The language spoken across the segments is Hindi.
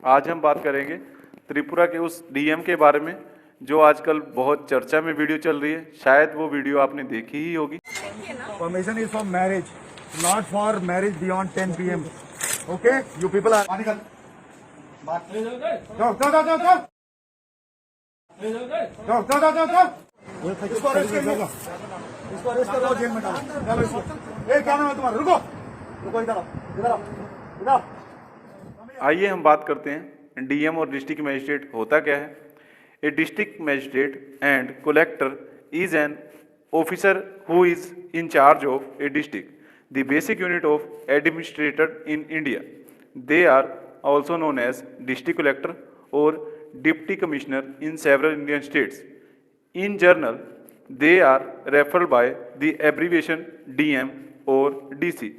आज हम बात करेंगे त्रिपुरा के उस डीएम के बारे में जो आजकल बहुत चर्चा में वीडियो चल रही है। शायद वो वीडियो आपने देखी ही होगी। Permission is for marriage, not for marriage beyond 10 p.m. Okay? You people are. Go, go, go, go, go. Go, go, go, go, go. इसको अरेस्ट करिए। इसको अरेस्ट करो, जेल में डालो। डालो इसको। क्या नाम है तुम्हारा? रुको। रुको इधर आओ। इधर आओ। इधर आओ। आइए हम बात करते हैं डीएम और डिस्ट्रिक्ट मजिस्ट्रेट होता क्या है। ए district magistrate and collector is an officer who is in charge of a district, the basic unit of administrator in India. They are also known as district collector or deputy commissioner in several Indian states. In general, they are referred by the abbreviation DM or DC.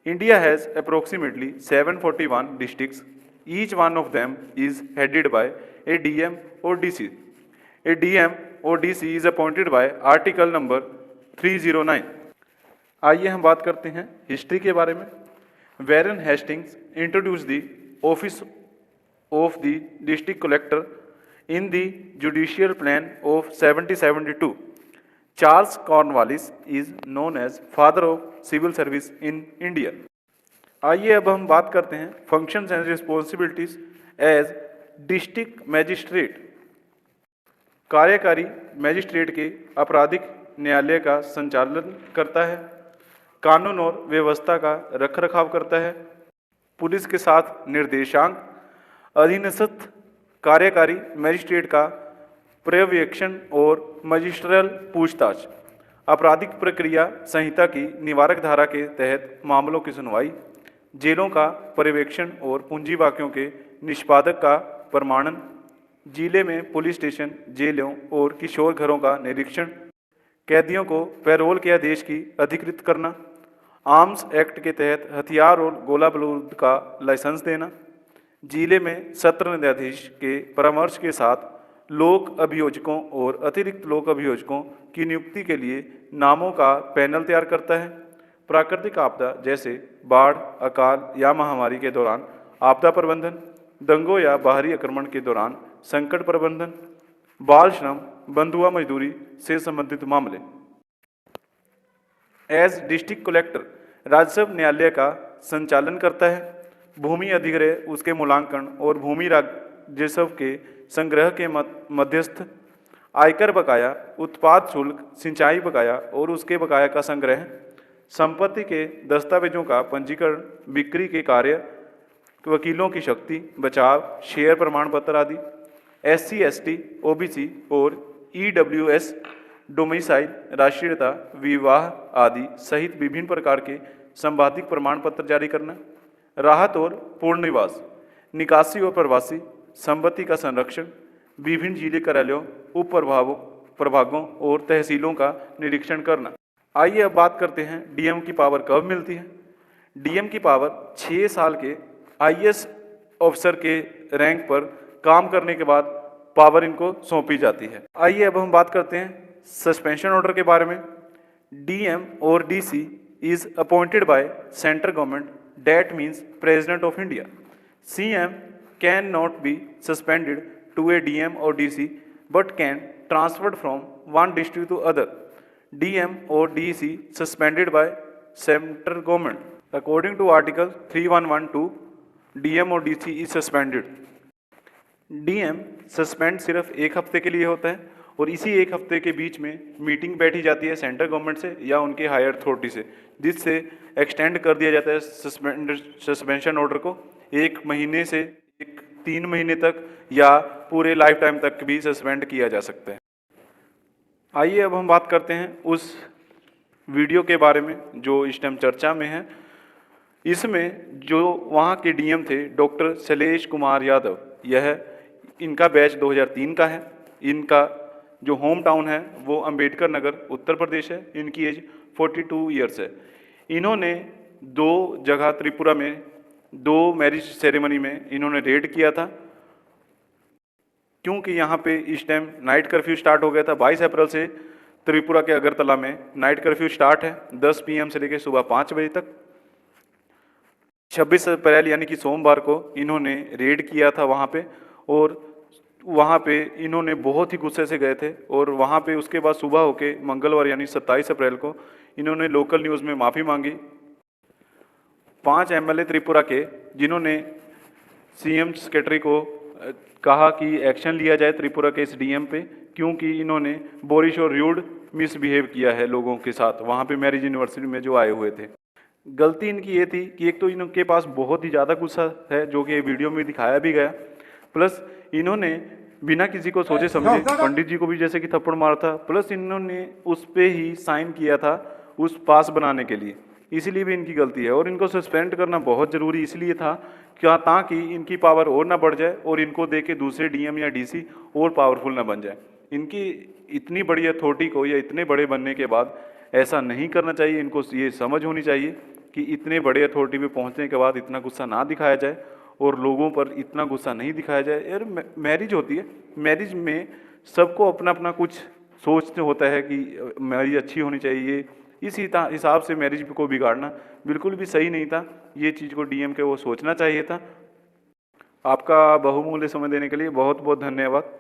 India has approximately 741 districts. Each one of them is headed by a DM or DC. A DM or DC is appointed by article number 309। आइए हम बात करते हैं हिस्ट्री के बारे में। Warren Hastings introduce the office of the district collector in the judicial plan of 1772। Charles Cornwallis is known as father of civil service in India. आइए अब हम बात करते हैं functions and responsibilities as district magistrate. कार्यकारी मैजिस्ट्रेट के आपराधिक न्यायालय का संचालन करता है, कानून और व्यवस्था का रखरखाव करता है, पुलिस के साथ निर्देशांक, अधीनस्थ कार्यकारी मैजिस्ट्रेट का पर्यवेक्षण और मजिस्ट्रियल पूछताछ, आपराधिक प्रक्रिया संहिता की निवारक धारा के तहत मामलों की सुनवाई, जेलों का पर्यवेक्षण और पूंजी बाकियों के निष्पादक का प्रमाणन, जिले में पुलिस स्टेशन, जेलों और किशोर घरों का निरीक्षण, कैदियों को पैरोल के आदेश की अधिकृत करना, आर्म्स एक्ट के तहत हथियार और गोला बारूद का लाइसेंस देना, जिले में सत्र न्यायाधीश के परामर्श के साथ लोक अभियोजकों और अतिरिक्त लोक अभियोजकों की नियुक्ति के लिए नामों का पैनल तैयार करता है, प्राकृतिक आपदा जैसे बाढ़, अकाल या महामारी के दौरान आपदा प्रबंधन, दंगों या बाहरी आक्रमण के दौरान संकट प्रबंधन, बाल श्रम, बंधुआ मजदूरी से संबंधित मामले। एज डिस्ट्रिक्ट कलेक्टर राजस्व न्यायालय का संचालन करता है, भूमि अधिग्रह, उसके मूल्यांकन और भूमि राजस्व के संग्रह के मध्यस्थ, आयकर बकाया, उत्पाद शुल्क, सिंचाई बकाया और उसके बकाया का संग्रह, संपत्ति के दस्तावेजों का पंजीकरण, बिक्री के कार्य, वकीलों की शक्ति, बचाव, शेयर प्रमाण पत्र आदि, SC, ST, OBC और EWS, डोमिसाइल, राष्ट्रीयता, विवाह आदि सहित विभिन्न प्रकार के संपादिक प्रमाण पत्र जारी करना, राहत और पूर्ण निवास, निकासी और प्रवासी, संपत्ति का संरक्षण, विभिन्न जिले कार्यालयों, उप प्रभागों और तहसीलों का निरीक्षण करना। आइए अब बात करते हैं डीएम की पावर कब मिलती है। डीएम की पावर 6 साल के IAS ऑफिसर के रैंक पर काम करने के बाद पावर इनको सौंपी जाती है। आइए अब हम बात करते हैं सस्पेंशन ऑर्डर के बारे में। डीएम और DC is appointed by central government, that means president of India. CM can not be suspended to a DM और DC but can transferred from one district to other. DM और DC suspended by central government according to article 3112। DM और DC is suspended. DM suspend सिर्फ 1 हफ्ते के लिए होता है और इसी 1 हफ्ते के बीच में मीटिंग बैठी जाती है सेंट्रल गवर्नमेंट से या उनके हायर अथॉरिटी से, जिससे एक्सटेंड कर दिया जाता है सस्पेंशन ऑर्डर को 1 महीने से 3 महीने तक या पूरे लाइफ टाइम तक भी सस्पेंड किया जा सकता है। आइए अब हम बात करते हैं उस वीडियो के बारे में जो इस टाइम चर्चा में है। इसमें जो वहाँ के डीएम थे डॉक्टर शैलेश कुमार यादव, यह इनका बैच 2003 का है। इनका जो होम टाउन है वो अंबेडकर नगर उत्तर प्रदेश है। इनकी एज 42 ईयर्स है। इन्होंने 2 जगह त्रिपुरा में 2 मैरिज सेरेमनी में इन्होंने रेड किया था, क्योंकि यहाँ पे इस टाइम नाइट कर्फ्यू स्टार्ट हो गया था। 22 अप्रैल से त्रिपुरा के अगरतला में नाइट कर्फ्यू स्टार्ट है 10 PM से लेकर सुबह 5 बजे तक। 26 अप्रैल यानी कि सोमवार को इन्होंने रेड किया था वहाँ पे, और वहाँ पे इन्होंने बहुत ही गुस्से से गए थे। और वहाँ पे उसके बाद सुबह होके मंगलवार यानी 27 अप्रैल को इन्होंने लोकल न्यूज़ में माफ़ी मांगी। 5 एमएलए त्रिपुरा के जिन्होंने सीएम सेक्रेटरी को कहा कि एक्शन लिया जाए त्रिपुरा के इस डीएम पे, क्योंकि इन्होंने बोरिश और र्यूड मिसबिहेव किया है लोगों के साथ वहाँ पे मैरिज यूनिवर्सिटी में जो आए हुए थे। गलती इनकी ये थी कि एक तो इनके पास बहुत ही ज़्यादा गुस्सा है, जो कि वीडियो में दिखाया भी गया, प्लस इन्होंने बिना किसी को सोचे समझे पंडित जी को भी जैसे कि थप्पड़ मारा था, प्लस इन्होंने उस पे ही साइन किया था उस पास बनाने के लिए, इसीलिए भी इनकी गलती है। और इनको सस्पेंड करना बहुत ज़रूरी इसलिए था क्या, ताकि इनकी पावर और ना बढ़ जाए और इनको देख के दूसरे डीएम या डीसी और पावरफुल ना बन जाए। इनकी इतनी बड़ी अथॉरिटी को या इतने बड़े बनने के बाद ऐसा नहीं करना चाहिए। इनको ये समझ होनी चाहिए कि इतने बड़े अथॉरिटी पे पहुंचने के बाद इतना गुस्सा ना दिखाया जाए और लोगों पर इतना गुस्सा नहीं दिखाया जाए। यार मैरिज होती है, मैरिज में सबको अपना अपना कुछ सोचते होता है कि मैरिज अच्छी होनी चाहिए, इसी हिसाब से मैरिज को बिगाड़ना बिल्कुल भी सही नहीं था। ये चीज़ को डीएम के वो सोचना चाहिए था। आपका बहुमूल्य समय देने के लिए बहुत बहुत धन्यवाद।